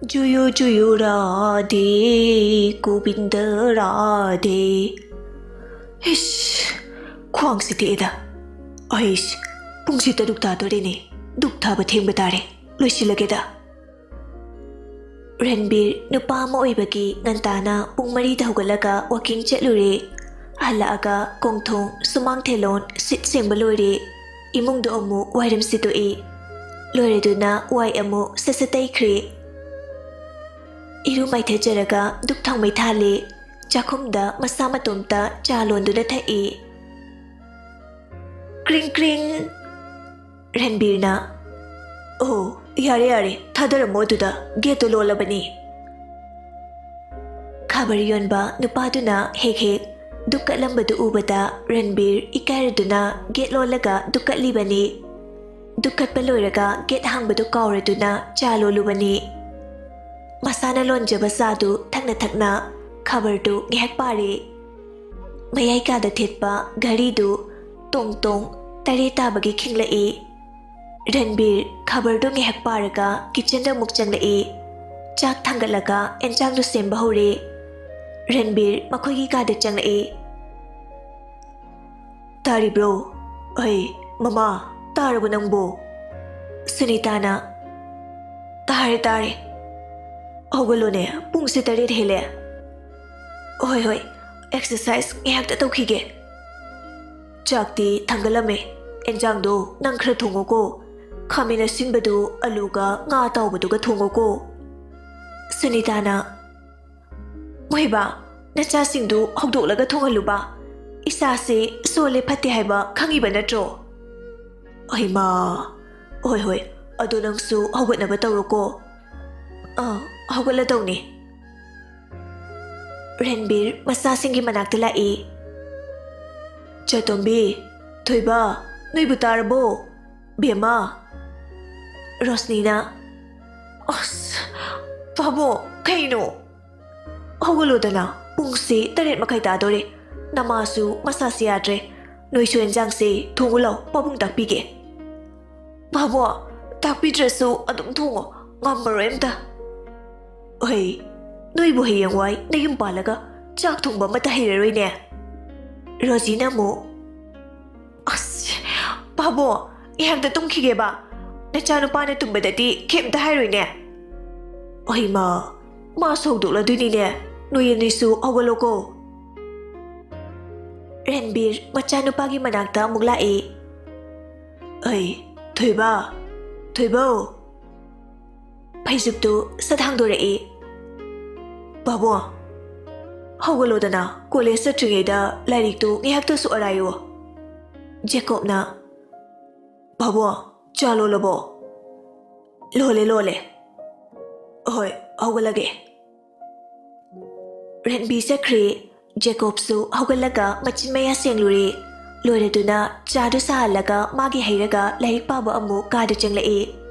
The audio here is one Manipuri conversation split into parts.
Juyu Juyu Radhe Govinda Radhe Ish Kwang Siti Ida Aish Pungsita Dukta Dorini Dukta Batim Batari Lushilageda Renbir Nupa Moibaki Nantana Pungmari Hugalaga Walking Chetluri Alaaga Kongthong Sumang Telon Sit Simbaluri Imung do Omu Waidam Situi Loreduna Wai Amu Sasatay Kri Iru Mai Tejaraga Duktang Mai Thali Chakumda Masama Tumta Chalonduna Thai Kring Kring Renbirna Oh Yare Yare Thadara Moduda Geto Lola Bani Kabarionba Nupaduna Hek Hek Dukat lambadu ubata Renbir ikaraduna get lolaga dukat libani Dukat paloiraga get hangbadu kauraduna chalo lubani Masana lonjaba sadu thakna khabardu ngihak pare Mayai kada thitpa garidu tong tong tare tabagi khinglai Renbir khabardu ngihak paraga kitchenda muk changlai Chak thangalaga enchang du semba hore Renbir makogi kada changlai Tari bro Ay mama tarabu nangbo Sunitana Tare Hogolo ne pung si tarit hele Hoy exercise ngihak ta tawkhige Chakti thangalame enjang do nang khra thungo ko Khamina sinbadu aluga nga tawbadu ga thungo ko Sunitana Moiba nacha singdu hogdolaga thungaluba Isa se sole pati haiba khangiba natro Ay ma Hoy adu nangsu hawgatnaba tawroko hawgatla tawni Renbir masasingi manakta lai Chatombi Thoiba Noibu tarabo Bema Rosnina As Pabo kaino Hawgalodana pungsi taret makai tadore Namasu masasi adre Noisu enjang se thungulo pabung takpige Babo takpidresu adum thungo ngammaremta Oi noibu heyangwai nayum palaga chak thungba mata heiraroi ne Rosina mo As Babo ihagda tungkhige ba Nachanu pana tumbadati kemta hairoi ne Oi ma sodukla duini ne Noyanisu awaloko Renbir machanupagi manakta muglai Ay Thoiba Paisuptu sathangdorei Babo Hawgalodana college satrigeda lairiktu ngihakta su arayo Jacob na Babo chalo labo Lole Hoy hawgalage Renbir sakri Jacob su hawgalaga machin maya sengluri Loreduna chadu sahalaga magi heiraga lairik paba amu kada changlai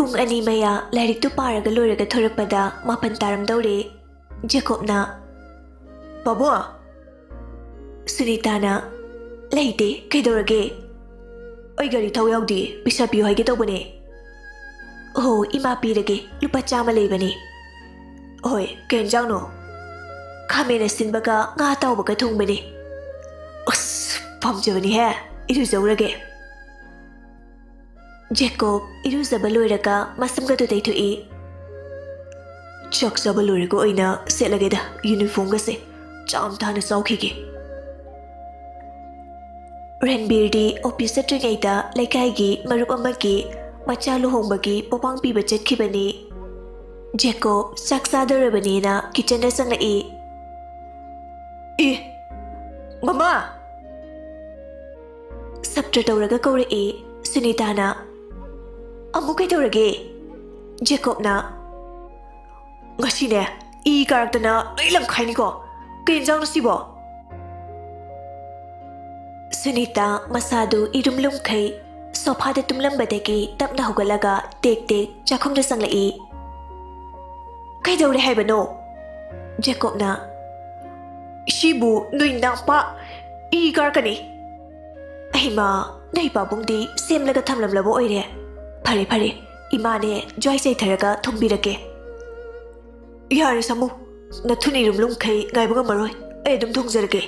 Pung ani maya lairik tu paraga loraga thorakpada mapan taram daure Jacob na Babo Sunitana Laite kaidorage Oi gari thau yaudi pisa piyo haige tawbane Oh ima pirage lupa chama leibani Hoy, kenjang no Khamena sinbaga nga tawbaga thungbani As, pamjabani he Iruzawrage Jacob iruzaba loiraga masamga tu daitui Chakzaba loirago oina setlageda uniform gase cham thana saukhige Renbir di office satrigaida laikhaigi marup amagi macha luhongbagi popang piba chatkibani Jacob saksadarabani kitchen da sanglai Mama Sabtra tawraga kaurei Sunitana Amu kai tawrage Jacob na Ngasine karaktana ilang khaini ko Kenjang na sibo Sunita masadu irumlum kai Sofa da tumlambadagi tapna hugalaga tek chakhum da sanglai Kai daure haibano Jacob na Shibu nui nangpa karakani Ay ma Nay pabungdi semlaga thamlamlabo oire ꯐꯔꯦ ꯐꯔꯦ ꯏꯃꯥꯅꯦ ꯖ꯭ꯋꯥꯏ ꯆꯩꯊꯔꯒ ꯊꯣꯡꯕꯤꯔꯛꯀꯦ ꯌꯥꯔꯦ ꯁꯥꯃꯨ ꯅꯊꯨꯟ ꯏꯔꯨꯝ ꯂꯨꯝꯈꯩ ꯉꯥꯏꯕ ꯉꯝꯃꯔꯣꯏ ꯑꯩ ꯑꯗꯨꯝ ꯊꯣꯡꯖꯔꯒꯦ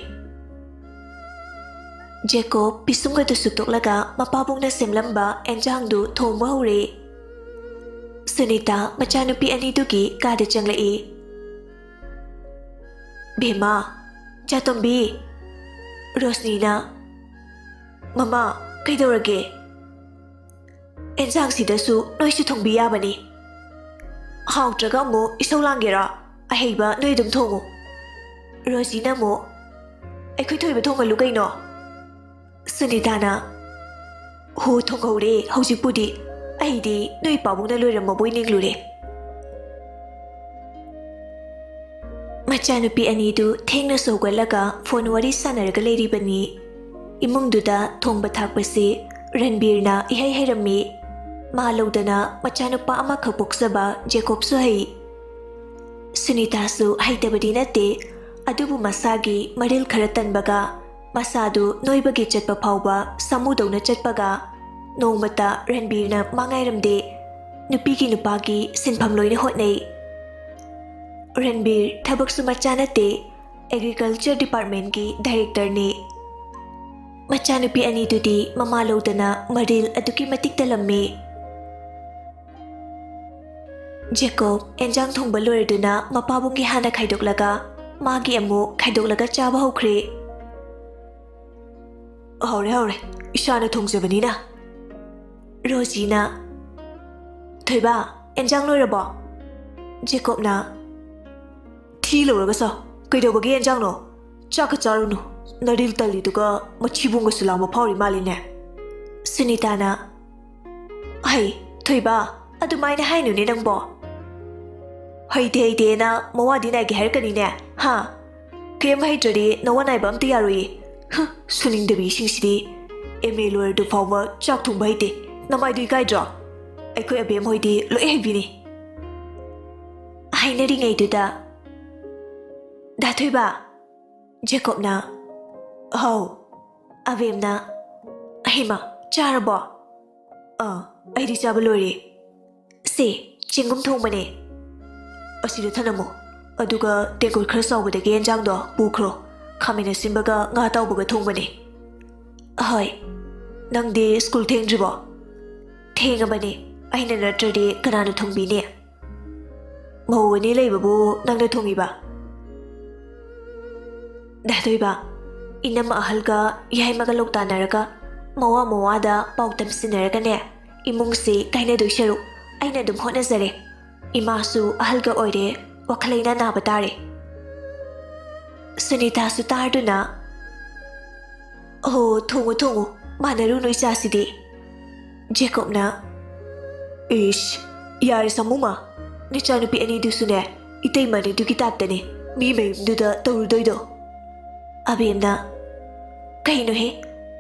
ꯖꯦꯀꯣꯕ ꯄꯤꯁꯨꯝꯒꯗꯨ ꯁꯨꯛꯇꯣꯛꯂꯒ ꯃꯄꯥꯕꯨꯡꯅ ꯁꯦꯝꯂꯝꯕ ꯑꯦꯟꯖꯥꯡꯗꯨ ꯊꯣꯡꯕ ꯍꯧꯔꯦ ꯁꯨꯅꯤꯇꯥ ꯃꯆꯥꯅꯨꯄꯤ ꯑꯅꯤꯗꯨꯒꯤ ꯀꯥꯗ ꯆꯪꯂꯛꯏ ꯚꯦꯃꯥ ꯆꯥꯇꯣꯝꯕꯤ ꯔꯣꯁꯅꯤꯅ ꯃꯃꯥ ꯀꯩꯗꯧꯔꯒꯦ ꯑꯦꯟꯖꯥꯡꯁꯤꯗꯁꯨ ꯅꯣꯏꯁꯨ ꯊꯣꯡꯕꯤ ꯌꯥꯕꯅꯤ ꯍꯥꯎꯇ꯭ꯔꯒ ꯑꯃꯨꯛ ꯏꯁꯧ ꯂꯥꯡꯒꯦꯔꯥ ꯑꯍꯩꯕ ꯅꯣꯏ ꯑꯗꯨꯝ ꯊꯣꯡꯉꯨ ꯔꯣꯖꯤꯅ ꯑꯃꯨꯛ ꯑꯩꯈꯣꯏ ꯊꯣꯏꯕ ꯊꯣꯡꯍꯜꯂꯨ ꯀꯩꯅꯣ ꯁꯨꯅꯤꯇꯥꯅ ꯍꯣ ꯊꯣꯡꯍꯧꯔꯦ ꯍꯧꯖꯤꯛꯄꯨꯗꯤ ꯑꯩꯗꯤ ꯅꯣꯏ ꯄꯥꯕꯨꯡꯅ ꯂꯣꯏꯔꯝꯃꯕꯣꯏ ꯅꯤꯡꯂꯨꯔꯦ ꯃꯆꯥꯅꯨꯄꯤ ꯑꯅꯤꯗꯨ ꯊꯦꯡꯅꯁꯨ ꯍꯧꯒꯠꯂꯒ ꯐꯣꯟ ꯋꯥꯔꯤ ꯁꯥꯟꯅꯔꯒ ꯂꯩꯔꯤꯕꯅꯤ ꯏꯃꯨꯡꯗꯨꯗ ꯊꯣꯡꯕ ꯊꯥꯛꯄꯁꯤ ꯔꯟꯕꯤꯔꯅ ꯏꯍꯩ ꯍꯩꯔꯝꯃꯤ ꯃꯥ ꯂꯧꯗꯅ ꯃꯆꯥꯅꯨꯄꯥ ꯑꯃꯈꯛ ꯄꯣꯛꯆꯕ ꯖꯦꯀꯣꯕꯁꯨ ꯍꯩ ꯁꯨꯅꯤꯇꯥꯁꯨ ꯍꯩꯇꯕꯗꯤ ꯅꯠꯇꯦ ꯑꯗꯨꯕꯨ ꯃꯁꯥꯒꯤ ꯃꯔꯤꯜ ꯈꯔ ꯇꯟꯕꯒ ꯃꯁꯥꯗꯨ ꯅꯣꯏꯕꯒꯤ ꯆꯠꯄ ꯐꯥꯎꯕ ꯁꯥꯃꯨꯗꯧꯅ ꯆꯠꯄꯒ ꯅꯣꯡꯃꯇ ꯔꯟꯕꯤꯔꯅ ꯃꯥꯡꯉꯥꯏꯔꯝꯗꯦ ꯅꯨꯄꯤꯒꯤ ꯅꯨꯄꯥꯒꯤ ꯁꯤꯟꯐꯝ ꯂꯣꯏꯅ ꯍꯣꯠꯅꯩ ꯔꯟꯕꯤꯔ ꯊꯕꯛꯁꯨ ꯃꯆꯥ ꯅꯠꯇꯦ ꯑꯦꯒ꯭ꯔꯤꯀꯜꯆꯔ ꯗꯤꯄꯥꯔꯠꯃꯦꯟꯠꯀꯤ ꯗꯥꯏꯔꯦꯛꯇꯔꯅꯤ ꯃꯆꯥꯅꯨꯄꯤ ꯑꯅꯤꯗꯨꯗꯤ ꯃꯃꯥ ꯂꯧꯗꯅ ꯃꯔꯤꯜ ꯑꯗꯨꯛꯀꯤ ꯃꯇꯤꯛ ꯇꯜꯂꯝꯃꯤ ꯖꯦꯀꯣꯕ ꯑꯦꯟꯖꯥꯡ ꯊꯣꯡꯕ ꯂꯣꯏꯔꯗꯨꯅ ꯃꯄꯥꯕꯨꯡꯒꯤ ꯍꯥꯟꯅ ꯈꯥꯏꯗꯣꯛꯂꯒ ꯃꯥꯒꯤ ꯑꯃꯨꯛ ꯈꯥꯏꯗꯣꯛꯂꯒ ꯆꯥꯕ ꯍꯧꯈ꯭ꯔꯦ ꯍꯧꯔꯦ ꯍꯧꯔꯦ ꯏꯁꯥꯅ ꯊꯣꯡꯖꯕꯅꯤꯅ ꯔꯣꯖꯤꯅ ꯊꯣꯏꯕ ꯑꯦꯟꯖꯥꯡ ꯂꯣꯏꯔꯕꯣ ꯖꯦꯀꯣꯕꯅ ꯊꯤ ꯂꯧꯔꯒ ꯆꯥꯎ ꯀꯩꯗꯧꯕꯒꯤ ꯑꯦꯟꯖꯥꯡꯅꯣ ꯆꯥꯛꯀ ꯆꯥꯔꯨꯅꯨ ꯅꯔꯤꯜ ꯇꯜꯂꯤꯗꯨꯒ ꯃꯆꯤꯕꯨꯡꯒꯁꯨ ꯂꯥꯡꯕ ꯐꯥꯎꯔꯤ ꯃꯥꯜꯂꯤꯅꯦ ꯁꯨꯅꯤꯇꯥꯅ ꯍꯩ ꯊꯣꯏꯕ ꯑꯗꯨꯃꯥꯏꯅ ꯍꯥꯏꯅꯨꯅꯦ ꯅꯪꯕꯣ ꯍꯩꯇꯦ ꯍꯩꯇꯦꯅ ꯃꯋꯥꯗꯤ ꯅꯥꯏꯒꯦ ꯍꯥꯏꯔꯛꯀꯅꯤꯅꯦ ꯍꯥ ꯀꯩꯝ ꯍꯩꯇ꯭ꯔꯗꯤ ꯅꯋꯥ ꯅꯥꯏꯕ ꯑꯝꯇ ꯌꯥꯔꯣꯏꯌꯦ ꯁꯨꯅꯤꯡꯗꯕꯤꯁꯤꯡꯁꯤꯗꯤ ꯑꯦꯝ ꯑꯦ ꯂꯣꯏꯔꯗꯨ ꯐꯥꯎꯕ ꯆꯥꯛ ꯊꯣꯡꯕ ꯍꯩꯇꯦ ꯅꯃꯥꯏꯗꯨ ꯏꯀꯥꯏꯗ꯭ꯔꯣ ꯑꯩꯈꯣꯏ ꯑꯕꯦꯝ ꯍꯣꯏꯗꯤ ꯂꯣꯏ ꯍꯩꯕꯤꯅꯤ ꯍꯥꯏꯅꯔꯤꯉꯩꯗꯨꯗ ꯗꯥꯊꯣꯏꯕ ꯖꯦꯀꯣꯕꯅ ꯍꯥꯎ ꯑꯕꯦꯝꯅ ꯍꯩꯃꯥ ꯆꯥꯔꯕꯣ ꯑꯩꯗꯤ ꯆꯥꯕ ꯂꯣꯏꯔꯦ ꯁꯦ ꯆꯦꯡꯒꯨꯝ ꯊꯣꯡꯕꯅꯦ ꯑꯁꯤꯗ ꯊꯅꯝꯃꯣ ꯑꯗꯨꯒ ꯇꯦꯡꯀꯣꯠ ꯈꯔ ꯆꯥꯎꯕꯗꯒꯤ ꯑꯦꯟꯖꯥꯡꯗꯣ ꯄꯨꯈ꯭ꯔꯣ ꯈꯥꯃꯦꯟ ꯑꯁꯤꯟꯕꯒ ꯉꯥ ꯇꯥꯎꯕꯒ ꯊꯣꯡꯕꯅꯦ ꯍꯣꯏ ꯅꯪꯗꯤ ꯁ꯭ꯀꯨꯜ ꯊꯦꯡꯗ꯭ꯔꯤꯕꯣ ꯊꯦꯡꯉꯕꯅꯦ ꯑꯩꯅ ꯅꯠꯇ꯭ꯔꯗꯤ ꯀꯅꯥꯅ ꯊꯣꯡꯕꯤꯅꯤ ꯃꯧ ꯑꯅꯤ ꯂꯩꯕꯕꯨ ꯅꯪꯅ ꯊꯣꯡꯉꯤꯕ ꯗꯥꯊꯣꯏꯕ ꯏꯅꯝꯃ ꯑꯍꯜꯒ ꯌꯥꯏꯃꯒ ꯂꯧꯇꯥꯟꯅꯔꯒ ꯃꯋꯥ ꯃꯋꯥꯗ ꯄꯥꯎ ꯇꯝꯁꯤꯟꯅꯔꯒꯅꯦ ꯏꯃꯨꯡꯁꯤ ꯀꯥꯏꯅꯗꯣꯏ ꯁꯔꯨꯛ ꯑꯩꯅ ꯑꯗꯨꯝ ꯍꯣꯠꯅꯖꯔꯦ ꯏꯃꯥꯁꯨ ꯑꯍꯜꯒ ꯑꯣꯏꯔꯦ ꯋꯥꯈꯜ ꯂꯩꯅꯥ ꯅꯥꯕ ꯇꯥꯔꯦ ꯁꯨꯅꯤꯇꯥꯁꯨ ꯇꯥꯔꯗꯨꯅ ꯑꯣ ꯊꯣꯡꯉꯨ ꯊꯣꯡꯉꯨ ꯃꯥꯟꯅꯔꯨꯅꯨ ꯏꯆꯥꯁꯤꯗꯤ ꯖꯦꯀꯣꯕꯅ ꯏꯁ ꯌꯥꯔꯦ ꯁꯥꯃꯨꯃ ꯅꯆꯥꯅꯨꯄꯤ ꯑꯅꯤꯗꯨꯁꯨꯅꯦ ꯏꯇꯩꯃꯅꯤꯗꯨꯒꯤ ꯇꯥꯏꯞꯇꯅꯦ ꯃꯤ ꯃꯌꯨꯝꯗꯨꯗ ꯇꯧꯔꯨꯗꯣꯏꯗꯣ ꯑꯕꯦꯝꯅ ꯀꯩꯅꯣꯍꯦ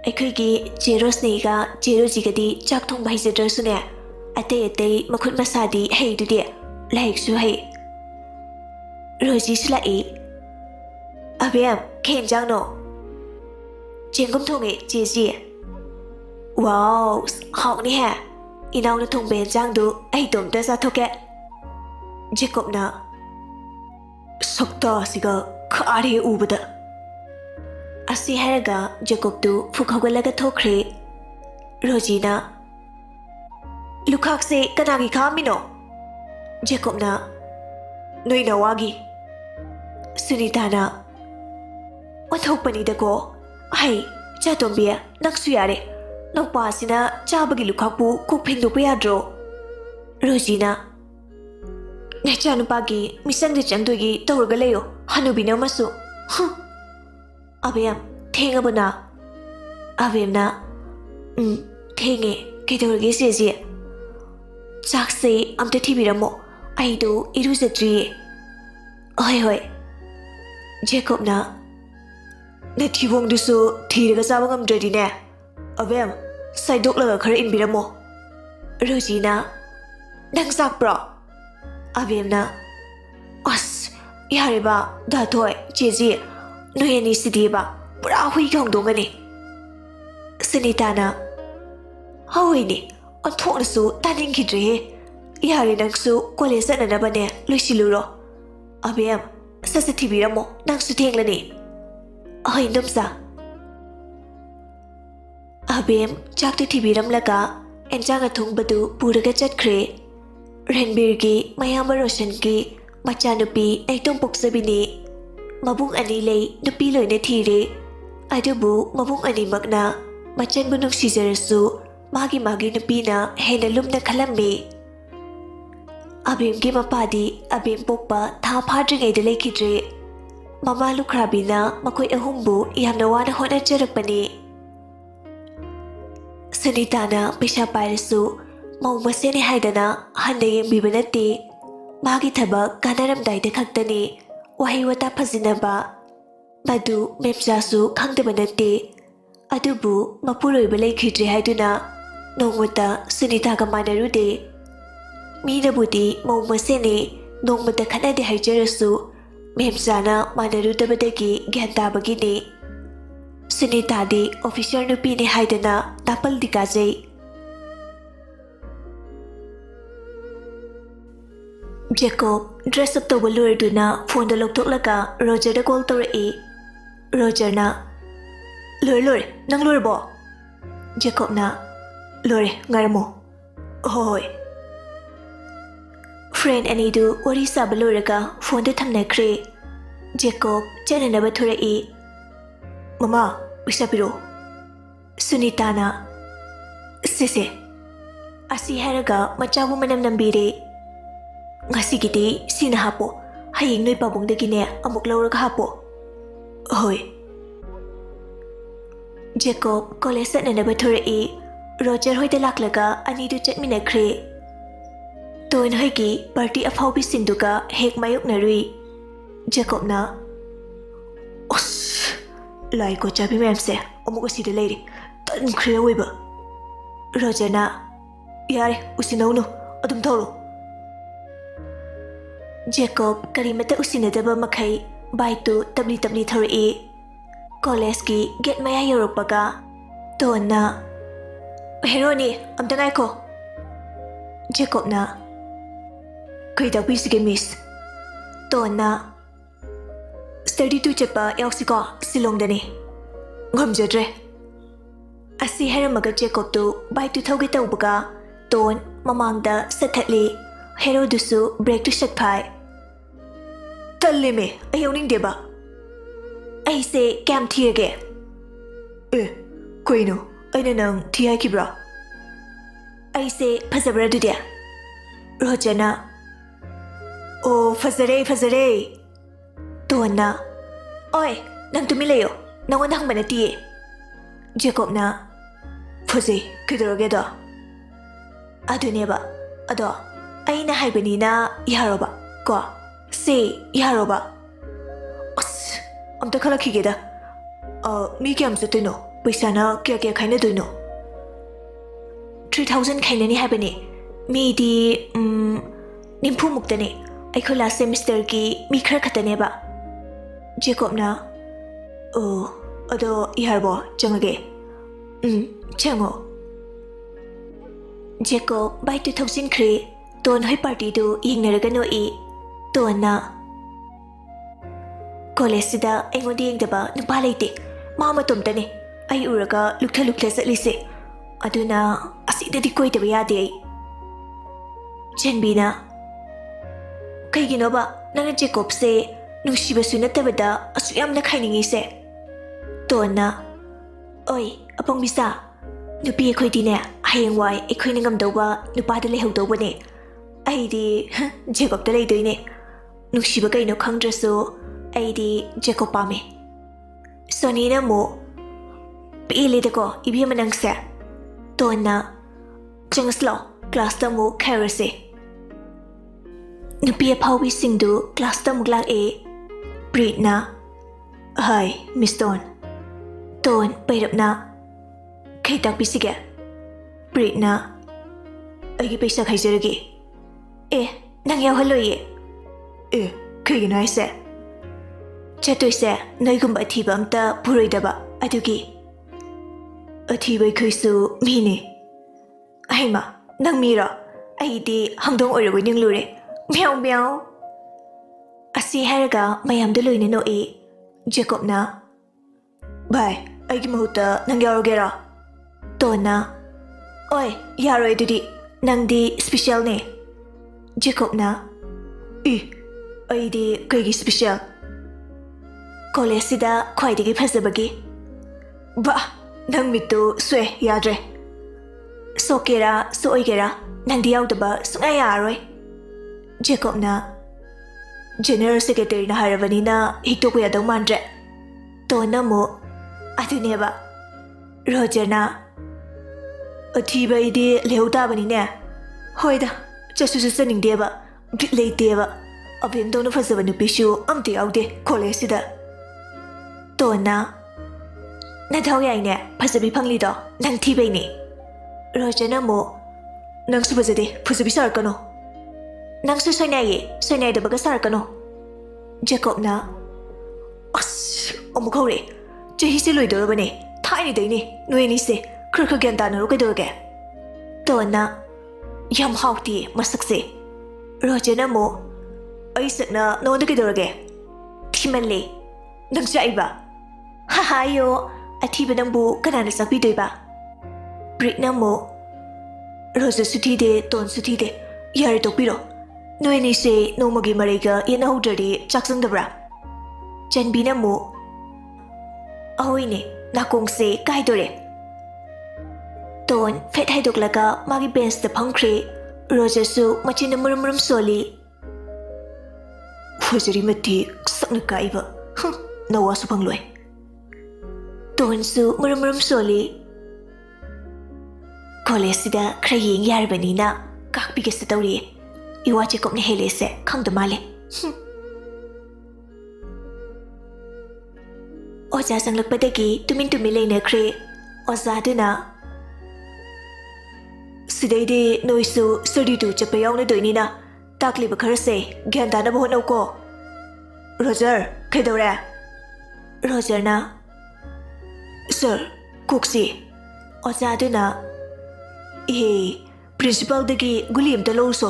ꯑꯩꯈꯣꯏꯒꯤ ꯆꯦ ꯔꯣꯁꯅꯤꯒ ꯆꯦ ꯔꯣꯖꯤꯒꯗꯤ ꯆꯥꯛ ꯊꯣꯡꯕ ꯍꯩꯖꯗ꯭ꯔꯁꯨꯅꯦ ꯑꯇꯩ ꯑꯇꯩ ꯃꯈꯨꯠ ꯃꯁꯥꯗꯤ ꯍꯩꯗꯨꯗꯤ ꯂꯥꯏꯔꯤꯛꯁꯨ ꯍꯩ ꯔꯣꯖꯤꯁꯨ ꯂꯥꯛꯏ ꯑꯕꯦꯝ ꯀꯩ ꯍꯦꯟꯖꯥꯡꯅꯣ ꯆꯦꯡꯒꯨꯝ ꯊꯣꯡꯉꯦ ꯆꯦꯆꯦ ꯋꯥꯎ ꯍꯥꯎꯅꯤꯍꯦ ꯏꯅꯥꯎꯅ ꯊꯣꯡꯕ ꯍꯦꯟꯖꯥꯡꯗꯨ ꯑꯩ ꯏꯇꯣꯝꯇ ꯆꯥꯊꯣꯛꯀꯦ ꯖꯦꯀꯣꯕꯅ ꯁꯛꯇꯥꯁꯤꯒ ꯈꯥꯔꯦ ꯎꯕꯗ ꯑꯁꯤ ꯍꯥꯏꯔꯒ ꯖꯦꯀꯣꯕꯇꯨ ꯐꯨꯛ ꯍꯧꯒꯠꯂꯒ ꯊꯣꯛꯈ꯭ꯔꯦ ꯔꯣꯖꯤꯅ ꯂꯨꯈꯥꯛꯁꯦ ꯀꯅꯥꯒꯤ ꯈꯥꯛꯑꯝꯃꯤꯅꯣ ꯖꯦꯀꯣꯕꯅ ꯅꯣꯏ ꯅꯋꯥꯒꯤ ꯁꯨꯅꯤꯇꯥꯅ ꯑꯣꯟꯊꯣꯛꯄꯅꯤꯗꯀꯣ ꯍꯩ ꯆꯥꯇꯣꯝꯕꯤ ꯅꯪꯁꯨ ꯌꯥꯔꯦ ꯅꯧꯄꯥꯁꯤꯅ ꯆꯥꯕꯒꯤ ꯂꯨꯈꯥꯛꯄꯨ ꯀꯣꯛ ꯐꯦꯡꯗꯣꯛꯄ ꯌꯥꯗ꯭ꯔꯣ ꯔꯣꯖꯤꯅ ꯅꯆꯥꯅꯨꯄꯥꯒꯤ ꯃꯤꯆꯪꯗ ꯆꯪꯗꯣꯏꯒꯤ ꯇꯧꯔꯒ ꯂꯩꯌꯣ ꯍꯅꯨꯕꯤꯅ ꯑꯃꯁꯨ ꯑꯕꯦꯝ ꯊꯦꯡꯉꯕꯅ ꯑꯕꯦꯝꯅ ꯊꯦꯡꯉꯦ ꯀꯩꯗꯧꯔꯒꯦ ꯆꯦꯆꯦ ꯆꯥꯛꯁꯦ ꯑꯝꯇ ꯊꯤꯕꯤꯔꯝꯃꯣ ꯑꯩꯗꯣ ꯏꯔꯨꯖꯗ꯭ꯔꯤꯌꯦ ꯍꯣꯏ ꯍꯣꯏ ꯖꯦꯀꯣꯕꯅ ꯅꯊꯤꯕꯣꯡꯗꯨꯁꯨ ꯊꯤꯔꯒ ꯆꯥꯕ ꯉꯝꯗ꯭ꯔꯗꯤꯅꯦ ꯑꯕꯦꯝ ꯁꯥꯏꯗꯣꯛꯂꯒ ꯈꯔ ꯏꯟꯕꯤꯔꯝꯃꯣ ꯔꯣꯖꯤꯅ ꯅꯪ ꯆꯥꯛꯄ꯭ꯔꯣ ꯑꯕꯦꯝꯅ ꯑꯁ ꯌꯥꯔꯦꯕ ꯗꯥꯊꯣꯏ ꯆꯦꯆꯦ ꯅꯣꯏ ꯑꯅꯤꯁꯤꯗꯤꯕ ꯄꯨꯔꯥ ꯍꯨꯏꯒ ꯍꯧꯗꯣꯡꯒꯅꯤ ꯁꯨꯅꯤꯇꯥꯅ ꯍꯣꯏꯅꯦ ꯑꯣꯟꯊꯣꯛꯅꯁꯨ ꯇꯥꯅꯤꯡꯈꯤꯗ꯭ꯔꯦꯍꯦ ꯌꯥꯔꯦ ꯅꯪꯁꯨ ꯀꯣꯂꯦꯖ ꯆꯠꯅꯅꯕꯅꯦ ꯂꯣꯏꯁꯤꯜꯂꯨꯔꯣ ꯑꯕꯦꯝ ꯁꯠ ꯊꯤꯕꯤꯔꯝꯃꯣ ꯅꯪꯁꯨ ꯊꯦꯡꯂꯅꯤ ꯑꯍꯣꯏ ꯏꯟꯗꯣꯝꯆꯥ ꯑꯕꯦꯝ ꯆꯥꯛꯇꯨ ꯊꯤꯕꯤꯔꯝꯂꯒ ꯑꯦꯟꯖꯥꯡ ꯑꯊꯣꯡꯕꯗꯨ ꯄꯨꯔꯒ ꯆꯠꯈ꯭ꯔꯦ ꯔꯟꯕꯤꯔꯒꯤ ꯃꯌꯥꯝꯕ ꯔꯣꯁꯟꯒꯤ ꯃꯆꯥꯅꯨꯄꯤ ꯅꯥꯏꯇꯣꯝ ꯄꯣꯛꯆꯕꯤꯅꯤ ꯃꯕꯨꯡ ꯑꯅꯤ ꯂꯩ ꯅꯨꯄꯤ ꯂꯣꯏꯅ ꯊꯤꯔꯦ ꯑꯗꯨꯕꯨ ꯃꯕꯨꯡ ꯑꯅꯤꯃꯛꯅ ꯃꯆꯟꯕꯨ ꯅꯨꯡꯁꯤꯖꯔꯁꯨ ꯃꯥꯒꯤ ꯅꯨꯄꯤꯅ ꯍꯦꯟꯅ ꯂꯨꯝꯅ ꯈꯜꯂꯝꯃꯤ ꯑꯕꯦꯝꯒꯤ ꯃꯄꯥꯗꯤ ꯑꯕꯦꯝ ꯄꯣꯛꯄ ꯊꯥ ꯐꯥꯗ꯭ꯔꯤꯉꯩꯗ ꯂꯩꯈꯤꯗ꯭ꯔꯦ ꯃꯃꯥ ꯂꯨꯈ꯭ꯔꯥꯕꯤꯅ ꯃꯈꯣꯏ ꯑꯍꯨꯝꯕꯨ ꯌꯥꯝꯅ ꯋꯥꯅ ꯍꯣꯠꯅꯖꯔꯛꯄꯅꯤ ꯁꯨꯅꯤꯇꯥꯅ ꯄꯩꯁꯥ ꯄꯥꯏꯔꯁꯨ ꯃꯧ ꯃꯁꯦꯅꯤ ꯍꯥꯏꯗꯅ ꯍꯟꯅ ꯌꯦꯡꯕꯤꯕ ꯅꯠꯇꯦ ꯃꯥꯒꯤ ꯊꯕꯛ ꯀꯥꯟꯅꯔꯝꯗꯥꯏꯗ ꯈꯛꯇꯅꯤ ꯋꯥꯍꯩ ꯋꯥꯇꯥ ꯐꯖꯅꯕ ꯃꯗꯨ ꯃꯦꯝꯆꯥꯁꯨ ꯈꯪꯗꯕ ꯅꯠꯇꯦ ꯑꯗꯨꯕꯨ ꯃꯄꯨꯔꯣꯏꯕ ꯂꯩꯈꯤꯗ꯭ꯔꯦ ꯍꯥꯏꯗꯨꯅ ꯅꯣꯡꯃꯇ ꯁꯨꯅꯤꯇꯥꯒ ꯃꯥꯟꯅꯔꯨꯗꯦ ꯃꯤꯅꯕꯨꯗꯤ ꯃꯧ ꯃꯁꯦꯅꯤ ꯅꯣꯡꯃꯇ ꯈꯠꯅꯗꯦ ꯍꯥꯏꯖꯔꯁꯨ ꯃꯦꯝꯆꯥꯅ ꯃꯥꯟꯅꯔꯨꯗꯕꯗꯒꯤ ꯒ꯭ꯌꯥꯟ ꯇꯥꯕꯒꯤꯅꯤ ꯁꯨꯅꯤꯇꯥꯗꯤ ꯑꯣꯐꯤꯁꯔ ꯅꯨꯄꯤꯅꯤ ꯍꯥꯏꯗꯅ ꯅꯥꯄꯜꯗꯤ ꯀꯥꯖꯩ ꯖꯦꯀꯣꯕ ꯗ꯭ꯔꯦꯁ ꯑꯞ ꯇꯧꯕ ꯂꯣꯏꯔꯗꯨꯅ ꯐꯣꯟꯗ ꯂꯧꯊꯣꯛꯂꯒ ꯔꯣꯖꯔꯗ ꯀꯣꯜ ꯇꯧꯔꯛꯏ ꯔꯣꯖꯔꯅ ꯂꯣꯏꯔꯦ ꯅꯪ ꯂꯣꯏꯔꯕꯣ ꯖꯦꯀꯣꯕꯅ ꯂꯣꯏꯔꯦ ꯉꯥꯏꯔꯝꯃꯣ ꯍꯣꯏ ꯐ꯭ꯔꯦꯟ ꯑꯅꯤꯗꯨ ꯋꯥꯔꯤ ꯁꯥꯕ ꯂꯣꯏꯔꯒ ꯐꯣꯟꯗ ꯊꯝꯅꯈ꯭ꯔꯦ ꯖꯦꯀꯣꯕ ꯆꯠꯅꯅꯕ ꯊꯣꯔꯛꯏ ꯃꯃꯥ ꯄꯩꯁꯥ ꯄꯤꯔꯛꯑꯣ ꯁꯨꯅꯤꯇꯥꯅ ꯁꯦ ꯑꯁꯤ ꯍꯥꯏꯔꯒ ꯃꯆꯥꯕꯨ ꯃꯅꯝ ꯅꯝꯕꯤꯔꯦ ꯉꯁꯤꯒꯤꯗꯤ ꯁꯤꯅ ꯍꯥꯞꯄꯣ ꯍꯌꯦꯡ ꯅꯣꯏ ꯄꯥꯕꯨꯡꯗꯒꯤꯅꯦ ꯑꯃꯨꯛ ꯂꯧꯔꯒ ꯍꯥꯞꯄꯣ ꯍꯣꯏ ꯖꯦꯀꯣꯕ ꯀꯣꯂꯦꯖ ꯆꯠꯅꯅꯕ ꯊꯣꯔꯛꯏ ꯔꯣꯖꯔ ꯍꯣꯏꯗ ꯂꯥꯛꯂꯒ ꯑꯅꯤꯗꯨ ꯆꯠꯃꯤꯟꯅꯈ꯭ꯔꯦ ꯇꯣꯟ ꯍꯣꯏꯒꯤ ꯄꯥꯔꯇꯤ ꯑꯐꯥꯎꯕꯤꯁꯤꯡꯗꯨꯒ ꯍꯦꯛ ꯃꯥꯌꯣꯛꯅꯔꯨꯏ ꯖꯦꯀꯣꯕꯅ ꯑꯁ ꯂꯥꯏ ꯀꯣꯠꯆꯥꯕꯤ ꯃꯌꯥꯝꯁꯦ ꯑꯃꯨꯛ ꯑꯁꯤꯗ ꯂꯩꯔꯤ ꯇꯟꯈ꯭ꯔꯦ ꯑꯣꯏꯕ ꯔꯣꯖꯔꯅ ꯌꯥꯔꯦ ꯎꯁꯤꯟꯅꯧꯅꯨ ꯑꯗꯨꯝ ꯊꯧꯔꯣ ꯖꯦꯀꯣꯕ ꯀꯔꯤꯃꯠꯇ ꯎꯁꯤꯟꯅꯗꯕ ꯃꯈꯩ ꯕꯥꯏꯛꯇꯨ ꯇꯞꯂꯤ ꯊꯧꯔꯛꯏ ꯀꯣꯂꯦꯖꯀꯤ ꯒꯦꯠ ꯃꯌꯥ ꯌꯧꯔꯛꯄꯒ ꯇꯣꯟꯅ ꯍꯦꯔꯣꯅꯤ ꯑꯝꯇ ꯉꯥꯏꯈꯣ ꯖꯦꯀꯣꯕꯅ ꯀꯩ ꯇꯥꯛꯄꯤꯁꯤꯒꯦ ꯃꯤꯁ ꯇꯣꯟꯅ ꯁ꯭ꯇꯗꯤ ꯇꯨꯔ ꯆꯠꯄ ꯌꯥꯎꯁꯤꯀꯣ ꯁꯤꯂꯣꯡꯗꯅꯤ ꯉꯝꯖꯗ꯭ꯔꯦ ꯑꯁꯤ ꯍꯥꯏꯔꯝꯃꯒ ꯖꯦꯀꯣꯕꯇꯨ ꯕꯥꯏꯛꯇꯨ ꯊꯧꯒꯦ ꯇꯧꯕꯒ ꯇꯣꯟ ꯃꯃꯥꯡꯗ ꯁꯠꯊꯠꯂꯤ ꯍꯦꯔꯣꯗꯨꯁꯨ ꯕ꯭ꯔꯦꯛꯇꯨ ꯁꯠꯐꯥꯏ ꯇꯜꯂꯦꯃꯦ ꯑꯩ ꯌꯥꯎꯅꯤꯡꯗꯦꯕ ꯑꯩꯁꯦ ꯀꯌꯥꯝ ꯊꯤꯔꯒꯦ ꯀꯩꯅꯣ ꯑꯩꯅ ꯅꯪ ꯊꯤ ꯍꯥꯏꯈꯤꯕ꯭ꯔꯥ ꯑꯩꯁꯦ ꯐꯖꯕ꯭ꯔꯥ ꯑꯗꯨꯗꯤ ꯔꯣꯖꯔꯅ ꯑꯣ ꯐꯖꯔꯦ ꯇꯣꯟꯅ ꯑꯣꯏ ꯅꯪ ꯇꯨꯃꯤꯟ ꯂꯩꯌꯣ ꯅꯪꯉꯣꯟꯗ ꯍꯪꯕ ꯅꯠꯇꯤꯌꯦ ꯖꯦꯀꯣꯕꯅ ꯐꯖꯩ ꯀꯩꯗꯧꯔꯒꯦꯗꯣ ꯑꯗꯨꯅꯦꯕ ꯑꯗꯣ ꯑꯩꯅ ꯍꯥꯏꯕꯅꯤꯅ ꯌꯥꯔꯣꯕ ꯀꯣ ꯁꯤ ꯌꯥꯔꯣꯕ ꯑꯁ ꯑꯝꯇ ꯈꯜꯂꯛꯈꯤꯒꯦꯗ ꯃꯤ ꯀꯌꯥꯝ ꯆꯠꯇꯣꯏꯅꯣ ꯄꯩꯁꯥꯅ ꯀꯌꯥ ꯈꯥꯏꯅꯗꯣꯏꯅꯣ 3000 ꯈꯥꯏꯅꯅꯤ ꯍꯥꯏꯕꯅꯦ ꯃꯤꯗꯤ 90 ꯑꯩꯈꯣꯏ ꯂꯥꯁ ꯁꯦꯃꯤꯁꯇꯔꯒꯤ ꯃꯤ ꯈꯔ ꯈꯛꯇꯅꯦꯕ ꯖꯦꯀꯣꯕꯅ ꯑꯗꯣ ꯌꯥꯔꯕꯣ ꯆꯪꯉꯒꯦ ꯆꯪꯉꯣ ꯖꯦꯀꯣꯕ ꯕꯥꯏꯛꯇꯨ ꯊꯧꯖꯤꯟꯈ꯭ꯔꯦ ꯇꯣꯟ ꯍꯣꯏ ꯄꯥꯔꯇꯤꯗꯨ ꯌꯦꯡꯅꯔꯒ ꯅꯣꯛꯏ ꯇꯣꯟꯅ ꯀꯣꯂꯦꯖꯁꯤꯗ ꯑꯩꯉꯣꯟꯗ ꯌꯦꯡꯗꯕ ꯅꯨꯄꯥ ꯂꯩꯇꯦ ꯃꯥ ꯃꯇꯣꯝꯇꯅꯦ ꯑꯩ ꯎꯔꯒ ꯂꯨꯛꯊ ꯆꯠꯂꯤꯁꯦ ꯑꯗꯨꯅ ꯑꯁꯤꯗꯗꯤ ꯀꯣꯏꯗꯕ ꯌꯥꯗꯦ ꯑꯩ ꯆꯦꯟꯕꯤꯅ ꯀꯩꯒꯤꯅꯣꯕ ꯅꯪꯅ ꯖꯦꯀꯣꯕꯁꯦ ꯅꯨꯡꯁꯤꯕꯁꯨ ꯅꯠꯇꯕꯗ ꯑꯁꯨꯛ ꯌꯥꯝꯅ ꯈꯥꯏꯅꯤꯡꯉꯤꯁꯦ ꯇꯣꯟꯅ ꯑꯣꯏ ꯑꯄꯪꯕꯤꯆꯥ ꯅꯨꯄꯤ ꯑꯩꯈꯣꯏꯗꯤꯅꯦ ꯍꯌꯦꯡꯋꯥꯏ ꯑꯩꯈꯣꯏꯅ ꯉꯝꯗꯧꯕ ꯅꯨꯄꯥꯗ ꯂꯩꯍꯧꯗꯧꯕꯅꯦ ꯑꯩꯗꯤ ꯖꯦꯀꯣꯕꯇ ꯂꯩꯗꯣꯏꯅꯦ ꯅꯨꯡꯁꯤꯕ ꯀꯩꯅꯣ ꯈꯪꯗ꯭ꯔꯁꯨ ꯑꯩꯗꯤ ꯖꯦꯀꯣꯕ ꯄꯥꯝꯃꯦ ꯁꯣꯅꯤꯅ ꯑꯃꯨꯛ ꯄꯦꯜꯂꯦꯗꯀꯣ ꯏꯕꯦꯝꯃ ꯅꯪꯁꯦ ꯇꯣꯟꯅ ꯆꯪꯉꯁꯤ ꯂꯥꯛꯑꯣ ꯀ꯭ꯂꯥꯁꯇ ꯑꯃꯨꯛ ꯈꯥꯏꯔꯁꯦ ꯅꯨꯄꯤ ꯑꯐꯥꯎꯕꯤꯁꯤꯡꯗꯨ ꯀ꯭ꯂꯥꯁꯇ ꯑꯃꯨꯛ ꯂꯥꯛꯑꯦ ꯄ꯭ꯔꯤꯠꯅ ꯍꯥꯏ ꯃꯤꯁ ꯇꯣꯟ ꯄꯩꯔꯞꯅ ꯀꯩ ꯇꯥꯛꯄꯤꯁꯤꯒꯦ ꯄ꯭ꯔꯤꯠꯅ ꯑꯩꯒꯤ ꯄꯩꯁꯥ ꯈꯥꯏꯖꯔꯒꯦ ꯅꯪ ꯌꯥꯎꯍꯜꯂꯣꯏꯌꯦ ꯀꯩꯒꯤꯅꯣ ꯍꯥꯏꯁꯦ ꯆꯠꯇꯣꯏꯁꯦ ꯅꯣꯏꯒꯨꯝꯕ ꯑꯊꯤꯕ ꯑꯝꯇ ꯄꯨꯔꯣꯏꯗꯕ ꯑꯗꯨꯒꯤ ꯑꯊꯤꯕ ꯑꯩꯈꯣꯏꯁꯨ ꯃꯤꯅꯦ ꯍꯩꯃꯥ nang mira ai di hangdong oiroi ning lure meow meow asi haraga mayam de loine no e Jacob na bai ai gi mahuta nang yarogera to na oi yaroi dudi nang di special ne Jacob na ai di kai gi special college sida khwai digi phasabagi ba nang mitu swe yadre sokera soigera nang di yaudaba sunga yaroi Jacob na General Secretary na harabani na hikto ko yadang mandre to na mo aduneba Roger na athiba ide leuta bani ne hoida chasu saning deba bit leiteba abim donu phasaba nupishu amti aude college sida to na thau yai ne phasabi phangli do nang thibai ni Roger na mo nang su phasade phasabi sar kano nang su soinai da baga sar kano Jacob na as omukore chehi se loi do bane thai ni dei ni noi ni se khra gyan ta na ro kai do ge to na yam hauti masak se Roger na mo ai sak na no da kai do ge thiman le nang sai ba ha ha yo athi ba nang bu kana na sak bi doi ba Brick na mo Roger suthi de ton suthi de yare to piro noi ni se no magi mariga ina hodri chaksang da bra Janbi na mo ahoy ne nakong se kai dore ton phet hai dok laga magi bench da phangkhre Roger su machin na murum soli phojari mati sakna kai ba nawa su phangloi ton su murum soli college sida khra yeng yar bani na kakpi ke sa tawri iwa Jacob ne hele se khang da male oja sanglak padagi tumin leina khre oja duna sidai de noisu study tu chape yaw na doini na takli ba khar se gyan da na bo no ko Roger khaidora Roger na sir kuksi oja duna principal dagi gulim ta lo so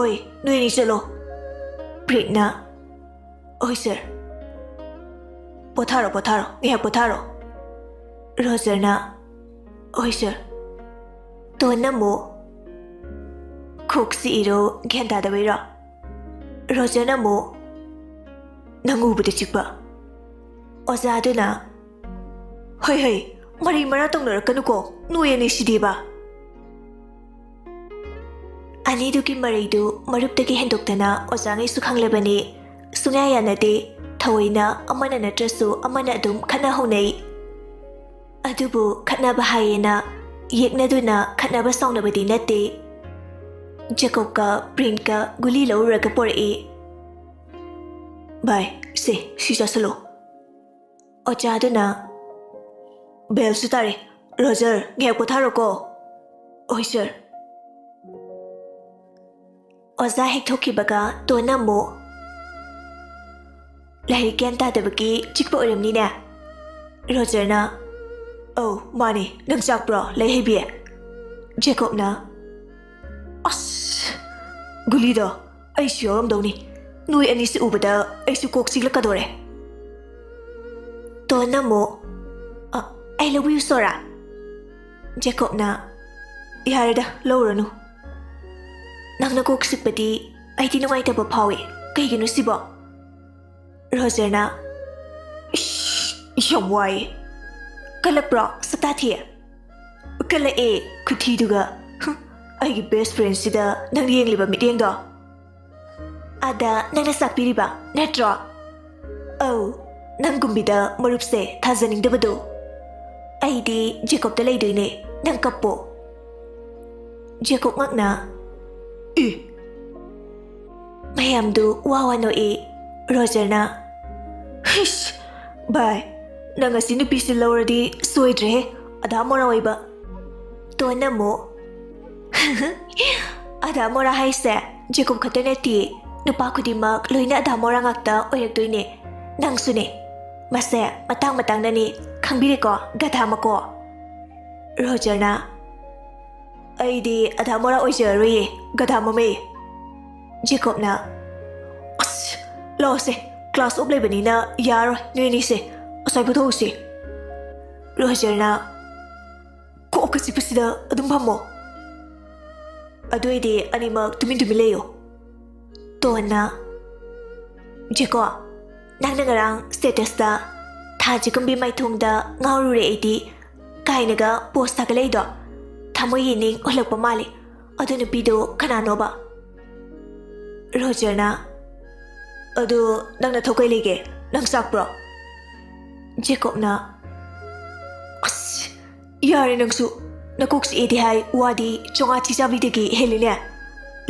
oi noi ni chalo Brick na oi sir Potharo ngiya potharo Roger na oi sir to na mo kuksi iro genda da wera Roger na mo nangu bu de chikpa oza duna hoi mari mara tong nar kanu ko nuye ni sidi ba ani du ki mari du marup te ki hendok tana oza ngai su khang lebani sunga ya na de thawaina amana na trasu amana dum khana honei adubu khana ba hayena yekna duna khana ba songna badi natte Jacob ka print ka guli lo ra ka por e bai se sisa salo ocha duna bel sutare Roger nge ko tharo ko oi sir oza hek thoki baga to na mo lai kyan ta da baki chikpa oram ni na Roger na oh mani nang sak bro lai he bie Jacob na as guli da ai sioram do ni nui ani se ubada ai su kok sigla ka dore to na mo I love you sora Jacob na yarada loranu nang na kok sipati ai ti nawai ta ba phawi kai ginu sibo Roger na yam wai kala pro sata thia kala e khuthi duga ai gi best friend sida nang yeng liba miteng do ada nang na sakpiri ba netro oh nang gumbida marup se thajaning da bado ai di Jacob ta lei doine nang kapo Jacob ngak na mayam du wawa no e Roger na hish bai nang asi nupi si lawradi soidre Adha Mora waiba to na mo Adha Mora hai se Jacob khatane ti nupa khudimak loina Adha Mora ngakta oyak doine nang sune mase matang na ni khangbire ko gatha mako Roger na ꯑꯩꯗꯤ ꯑꯙꯥ ꯃꯣꯔꯥ ꯑꯣꯏꯖꯔꯣꯏꯌꯦ ꯒꯙꯥ ꯃꯃꯩ ꯖꯦꯀꯣꯕꯅ ꯑꯁ ꯂꯥꯛꯑꯣꯁꯦ ꯀ꯭ꯂꯥꯁ ꯑꯣꯐ ꯂꯩꯕꯅꯤꯅ ꯌꯥꯔꯣꯏ ꯅꯣꯏ ꯑꯅꯤꯁꯦ ꯑꯁ꯭ꯋꯥꯏ ꯄꯨꯊꯣꯛꯎꯁꯤ ꯔꯣꯖꯔꯅ ꯀꯣꯛꯀ ꯆꯤꯛꯄꯁꯤꯗ ꯑꯗꯨꯝ ꯐꯝꯃꯣ ꯑꯗꯨꯏꯗꯤ ꯑꯅꯤꯃꯛ ꯇꯨꯃꯤꯟ ꯇꯨꯃꯤꯟ ꯂꯩꯌꯣ ꯇꯣꯟꯅ ꯖꯦꯀꯣꯕ ꯅꯪꯅ ꯉꯔꯥꯡ ꯁ꯭ꯇꯦꯇꯁꯇ ꯊꯥ ꯆꯤꯛꯀꯝꯕꯤ ꯃꯥꯏꯊꯣꯡꯗ ꯉꯥꯎꯔꯨꯔꯦ ꯑꯩꯗꯤ ꯀꯥꯏꯅꯒ ꯄꯣꯁ ꯊꯥꯒꯠꯂꯛꯏꯗꯣ ꯊꯃꯣꯏ ꯌꯦꯅꯤꯡ ꯎꯠꯂꯛꯄ ꯃꯥꯜꯂꯤ ꯑꯗꯨ ꯅꯨꯄꯤꯗꯣ ꯀꯅꯥꯅꯣꯕ ꯔꯣꯖꯔꯅ ꯑꯗꯨ ꯅꯪꯅ ꯊꯣꯛꯀꯩ ꯂꯩꯒꯦ ꯅꯪ ꯆꯥꯛꯄ꯭ꯔꯣ ꯖꯦꯀꯣꯕꯅ ꯑꯁ ꯌꯥꯔꯦ ꯅꯪꯁꯨ ꯅꯀꯣꯛ ꯆꯤꯛꯑꯦꯗꯤ ꯍꯥꯏ ꯋꯥꯗꯤ ꯆꯣꯡꯉꯥ ꯆꯤꯆꯥꯕꯤꯗꯒꯤ ꯍꯦꯜꯂꯤꯅꯦ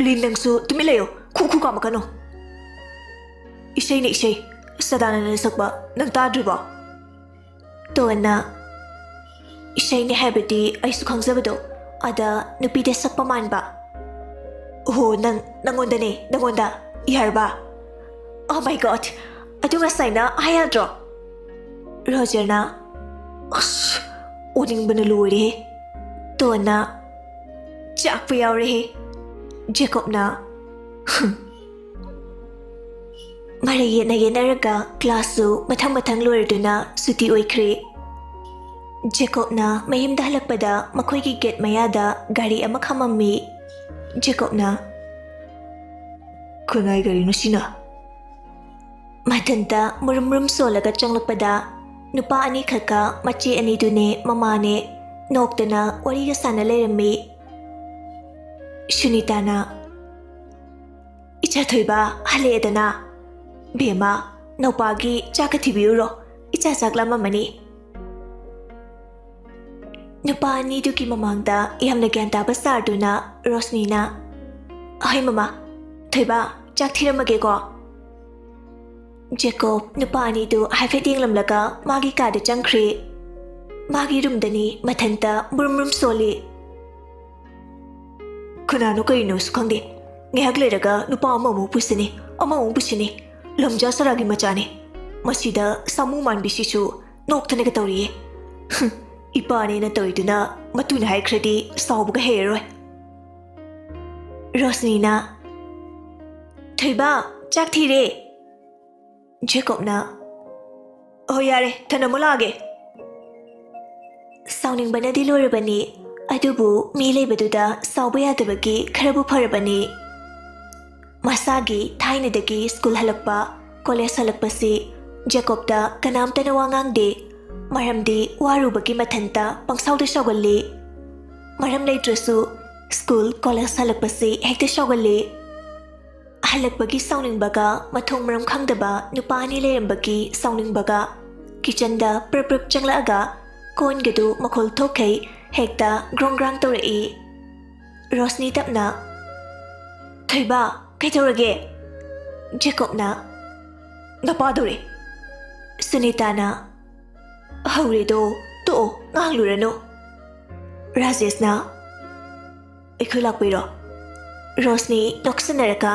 ꯂꯤꯟ ꯅꯪꯁꯨ ꯇꯨꯃꯤꯟ ꯂꯩꯌꯣ ꯈꯨ ꯈꯨ ꯀꯥꯝꯃꯛꯀꯅꯣ ꯏꯁꯩꯅ ꯏꯁꯩ ꯁꯗꯥꯅꯟꯗꯅ ꯁꯛꯄ ꯅꯪ ꯇꯥꯗ꯭ꯔꯤꯕꯣ ꯇꯣꯟꯅ ꯏꯁꯩꯅꯦ ꯍꯥꯏꯕꯗꯤ ꯑꯩꯁꯨ ꯈꯪꯖꯕꯗꯣ ꯑꯗ ꯅꯨꯄꯤꯗ ꯁꯛꯄ ꯃꯥꯟꯕ ꯑꯣꯍꯣ ꯅꯪꯉꯣꯟꯗ ꯌꯥꯔꯕ ꯑꯣ ꯃꯥꯏ ꯒꯣꯗ ꯑꯗꯨ ꯉꯁꯥꯏꯅ ꯍꯥꯏꯌꯥꯗ꯭ꯔꯣ ꯔꯣꯖꯔꯅ ꯑꯁ ꯑꯣꯅꯤꯡꯕꯅ ꯂꯣꯏꯔꯦꯍꯦ ꯇꯣꯟꯅ ꯆꯥꯛꯄ ꯌꯥꯎꯔꯦꯍꯦ ꯖꯦꯀꯣꯕꯅ ꯃꯔꯩ ꯌꯦꯠꯅꯔꯒ ꯀ꯭ꯂꯥꯁꯁꯨ ꯃꯊꯪ ꯂꯣꯏꯔꯗꯨꯅ ꯁꯨꯇꯤ ꯑꯣꯏꯈ꯭ꯔꯦ ꯖꯦꯀꯣꯕꯅ ꯃꯌꯨꯝꯗ ꯍꯜꯂꯛꯄꯗ ꯃꯈꯣꯏꯒꯤ ꯒꯦꯠ ꯃꯌꯥꯗ ꯒꯥꯔꯤ ꯑꯃ ꯈꯥꯝꯃꯝꯃꯤ ꯖꯦꯀꯣꯕꯅ ꯀꯅꯥꯏ ꯒꯥꯔꯤꯅꯣ ꯁꯤꯅ ꯃꯊꯟꯇ ꯃꯨꯔꯨꯝ ꯁꯣꯜꯂꯒ ꯆꯪꯂꯛꯄꯗ ꯅꯨꯄꯥ ꯑꯅꯤꯈꯛꯀ ꯃꯆꯦ ꯑꯅꯤꯗꯨꯅꯦ ꯃꯃꯥꯅꯦ ꯅꯣꯛꯇꯅ ꯋꯥꯔꯤꯒ ꯁꯥꯟꯅ ꯂꯩꯔꯝꯃꯤ ꯁꯨꯅꯤꯇꯥꯅ ꯏꯆꯥ ꯊꯣꯏꯕ ꯍꯜꯂꯛꯑꯦꯗꯅ ꯕꯦꯝꯃ ꯅꯧꯄꯥꯒꯤ ꯆꯥꯛꯀ ꯊꯤꯕꯤꯌꯨꯔꯣ ꯏꯆꯥ ꯆꯥꯛ ꯂꯥꯝꯃꯝꯃꯅꯤ ꯅꯨꯄꯥ ꯑꯅꯤꯗꯨꯒꯤ ꯃꯃꯥꯡꯗ ꯌꯥꯝꯅ ꯒ꯭ꯌꯥꯟ ꯇꯥꯕ ꯁꯥꯔꯗꯨꯅ ꯔꯣꯁꯅꯤꯅ ꯑꯍꯣꯏ ꯃꯃꯥ ꯊꯣꯏꯕ ꯆꯥꯛ ꯊꯤꯔꯝꯃꯒꯦꯀꯣ ꯖꯦꯀꯣꯕ ꯅꯨꯄꯥ ꯑꯅꯤꯗꯨ ꯍꯥꯏꯐꯦꯠ ꯌꯦꯡꯂꯝꯂꯒ ꯃꯥꯒꯤ ꯀꯥꯗ ꯆꯪꯈ꯭ꯔꯦ ꯃꯥꯒꯤ ꯔꯨꯝꯗꯅꯤ ꯃꯊꯟꯇ ꯃꯨꯔꯨꯝ ꯁꯣꯜꯂꯤ ꯀꯅꯥꯅꯣ ꯀꯔꯤꯅꯣꯁꯨ ꯈꯪꯗꯦ ꯉꯥꯏꯍꯥꯛ ꯂꯩꯔꯒ ꯅꯨꯄꯥ ꯑꯃꯃꯨꯛ ꯄꯨꯁꯤꯅꯤ ꯂꯝꯖꯥ ꯁꯔꯥꯒꯤ ꯃꯆꯥꯅꯤ ꯃꯁꯤꯗ ꯁꯥꯃꯨ ꯃꯥꯟꯕꯤꯁꯤꯁꯨ ꯅꯣꯛꯇꯅꯒ ꯇꯧꯔꯤꯌꯦ ꯏꯄꯥꯅꯦꯅ ꯇꯧꯔꯤꯗꯨꯅ ꯃꯇꯨꯅ ꯍꯥꯏꯈ꯭ꯔꯗꯤ ꯁꯥꯎꯕꯒ ꯍꯩꯔꯔꯣꯏ ꯔꯣꯁꯅꯤꯅ ꯊꯣꯏꯕ ꯆꯥꯛ ꯊꯤꯔꯦ ꯖꯦꯀꯣꯕꯅ ꯑꯣ ꯌꯥꯔꯦ ꯊꯅꯝꯃꯨ ꯂꯥꯛꯑꯒꯦ ꯁꯥꯎꯅꯤꯡꯕꯅꯗꯤ ꯂꯣꯏꯔꯕꯅꯤ ꯑꯗꯨꯕꯨ ꯃꯤ ꯂꯩꯕꯗꯨꯗ ꯁꯥꯎꯕ ꯌꯥꯗꯕꯒꯤ ꯈꯔꯕꯨ ꯐꯔꯕꯅꯤ ꯃꯁꯥꯒꯤ ꯊꯥꯏꯅꯗꯒꯤ ꯁ꯭ꯀꯨꯜ ꯍꯜꯂꯛꯄ ꯀꯣꯂꯦꯖ ꯍꯜꯂꯛꯄꯁꯤ ꯖꯦꯀꯣꯕꯇ ꯀꯅꯥꯝꯇꯅ ꯋꯥ ꯉꯥꯡꯗꯦ ꯃꯔꯝꯗꯤ ꯋꯥꯔꯨꯕꯒꯤ ꯃꯊꯟꯇ ꯄꯪꯁꯥꯎꯗ ꯁꯥꯎꯒꯜꯂꯤ ꯃꯔꯝ ꯂꯩꯇ꯭ꯔꯁꯨ ꯁ꯭ꯀꯨꯜ ꯀꯣꯂꯦꯖ ꯍꯜꯂꯛꯄꯁꯤ ꯍꯦꯛꯇ ꯁꯥꯎꯒꯜꯂꯤ ꯍꯜꯂꯛꯄꯒꯤ ꯁꯥꯎꯅꯤꯡꯕꯒ ꯃꯊꯣꯡ ꯃꯔꯝ ꯈꯪꯗꯕ ꯅꯨꯄꯥ ꯑꯅꯤ ꯂꯩꯔꯝꯕꯒꯤ ꯁꯥꯎꯅꯤꯡꯕꯒ ꯀꯤꯆꯟꯗ ꯄ꯭ꯔꯞ ꯆꯪꯂꯛꯑꯒ ꯀꯣꯟꯒꯗꯨ ꯃꯈꯣꯜ ꯊꯣꯛꯈꯩ ꯍꯦꯛꯇ ꯒ꯭ꯔꯣꯡ ꯇꯧꯔꯛꯏ ꯔꯣꯁꯅꯤ ꯇꯞꯅ ꯊꯣꯏꯕ ꯀꯩꯗꯧꯔꯒꯦ ꯖꯦꯀꯣꯕꯅ ꯅꯄꯥꯗꯧꯔꯦ ꯁꯨꯅꯤꯇꯥꯅ ꯍꯧꯔꯦꯗꯣ ꯇꯣꯛꯑꯣ ꯉꯥꯡꯂꯨꯔꯅꯨ ꯔꯥꯖꯦꯁꯅ ꯑꯩꯈꯣꯏ ꯂꯥꯛꯄꯩꯔꯣ ꯔꯣꯁꯅꯤ ꯅꯣꯛꯁꯟꯅꯔꯒ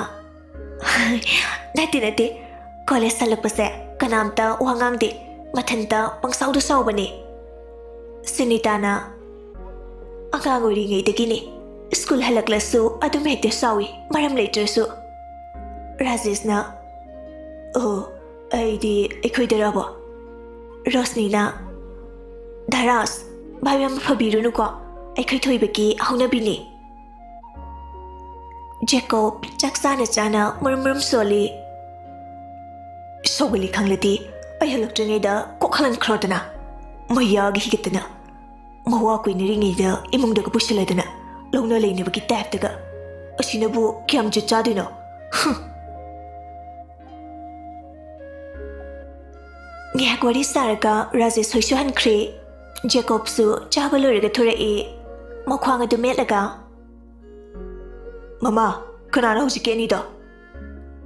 ꯅꯠꯇꯦ ꯀꯣꯂꯦꯖ ꯍꯜꯂꯛꯄꯁꯦ ꯀꯅꯥꯝꯇ ꯋꯥ ꯉꯥꯡꯗꯦ ꯃꯊꯟꯇ ꯄꯪꯁꯥꯎꯗ ꯁꯥꯎꯕꯅꯦ ꯁꯨꯅꯤꯇꯥꯅ ꯑꯉꯥꯡ ꯑꯣꯏꯔꯤꯉꯩꯗꯒꯤꯅꯤ ꯁ꯭ꯀꯨꯜ ꯍꯜꯂꯛꯂꯁꯨ ꯑꯗꯨꯝ ꯍꯦꯛꯇ ꯁꯥꯎꯏ ꯃꯔꯝ ꯂꯩꯇ꯭ꯔꯁꯨ ꯔꯥꯖꯦꯁꯅ ꯑꯣ ꯑꯩꯗꯤ ꯑꯩꯈꯣꯏꯗꯔꯕꯣ ꯔꯣꯁꯅꯤꯅ ꯙꯔꯥꯁ ꯚꯥꯏ ꯌꯥꯝ ꯐꯕꯤꯔꯨꯅꯨꯀꯣ ꯑꯩꯈꯣꯏ ꯊꯣꯏꯕꯒꯤ ꯍꯧꯅꯕꯤꯅꯤ ꯖꯦꯀꯣꯕ ꯆꯥꯛ ꯆꯥꯅ ꯃꯨꯔꯨꯝ ꯁꯣꯜꯂꯤ ꯁꯧꯒꯜꯂꯤ ꯈꯪꯂꯗꯤ ꯑꯩ ꯍꯜꯂꯛꯇ꯭ꯔꯤꯉꯩꯗ ꯀꯣꯛ ꯍꯜꯍꯟꯈ꯭ꯔꯣꯗꯅ ꯃꯩꯌꯥꯒꯤ ꯍꯤꯒꯠꯇꯅ ꯃꯋꯥ ꯀꯨꯏꯅꯔꯤꯉꯩꯗ ꯏꯃꯨꯡꯗꯒ ꯄꯨꯁꯤꯜꯂꯗꯅ ꯂꯧꯅ ꯂꯩꯅꯕꯒꯤ ꯇꯥꯏꯞꯇꯒ ꯑꯁꯤꯅꯕꯨ ꯀꯌꯥꯝ ꯖꯨꯠ ꯆꯥꯗꯣꯏꯅꯣ ꯉꯥꯏꯍꯥꯛ ꯋꯥꯔꯤ ꯁꯥꯔꯒ ꯔꯥꯖꯦꯁ ꯍꯣꯏꯁꯨ ꯍꯟꯈ꯭ꯔꯦ ꯖꯦꯀꯣꯕꯁꯨ ꯆꯥꯕ ꯂꯣꯏꯔꯒ ꯊꯣꯔꯛꯏ ꯃꯈ꯭ꯋꯥꯡ ꯑꯗꯨ ꯃꯦꯠꯂꯒ ꯃꯃꯥ ꯀꯅꯥꯅꯣ ꯍꯧꯖꯤꯛꯀꯤ ꯑꯅꯤꯗꯣ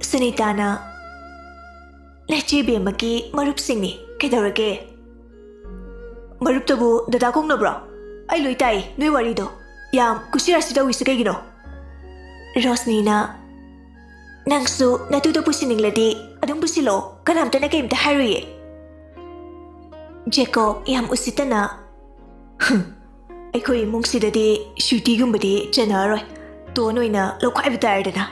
ꯁꯨꯅꯤꯇꯥꯅ ꯂꯩꯆꯤ ꯕꯦꯝꯃꯒꯤ ꯃꯔꯨꯞꯁꯤꯡꯅꯤ ꯀꯩꯗꯧꯔꯒꯦ ꯃꯔꯨꯞꯇꯕꯨ ꯗꯗꯥ ꯀꯧꯅꯕ꯭ꯔꯣ ꯑꯩ ꯂꯣꯏ ꯇꯥꯏ ꯅꯣꯏ ꯋꯥꯔꯤꯗꯣ ꯌꯥꯝ ꯀꯨꯁꯤꯔꯥꯁꯤ ꯇꯧꯏꯁꯤ ꯀꯩꯒꯤꯅꯣ ꯔꯣꯁꯅꯤꯅ ꯅꯪꯁꯨ ꯅꯇꯨꯗꯣ ꯄꯨꯁꯤꯟꯅꯤꯡꯂꯗꯤ ꯑꯗꯨꯝ ꯄꯨꯁꯤꯜꯂꯛꯑꯣ ꯀꯅꯥꯝꯇꯅ ꯀꯩꯝꯇ ꯍꯥꯏꯔꯣꯏꯌꯦ ꯖꯦꯀꯣꯕ ꯌꯥꯝ ꯎꯁꯤꯠꯇꯅ ꯑꯩꯈꯣꯏ ꯏꯃꯨꯡꯁꯤꯗꯗꯤ ꯁꯨꯇꯤꯒꯨꯝꯕꯗꯤ ꯆꯠꯅꯔꯣꯏ ꯇꯣꯟ ꯑꯣꯏꯅ ꯂꯧꯈꯥꯏꯕ ꯇꯥꯔꯦꯗꯅ